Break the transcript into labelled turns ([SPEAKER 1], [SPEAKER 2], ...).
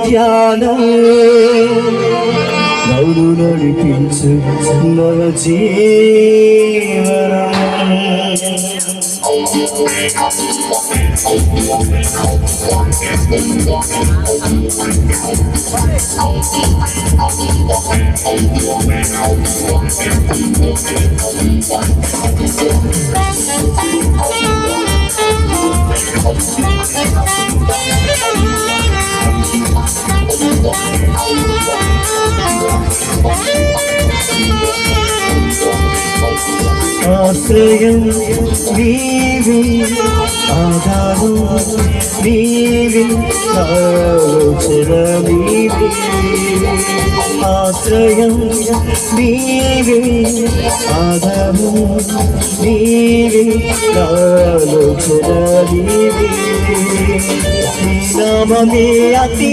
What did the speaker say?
[SPEAKER 1] ధ్యానం నౌరు నడిపించు నవ జీవనం ఆశ్రయం నీవి ఆధారం నీవి ఆలోచన నీవి ఆశ్రయం నీవి ఆధారం నీవి ఆలోచన నీవి నీ నామమే అతి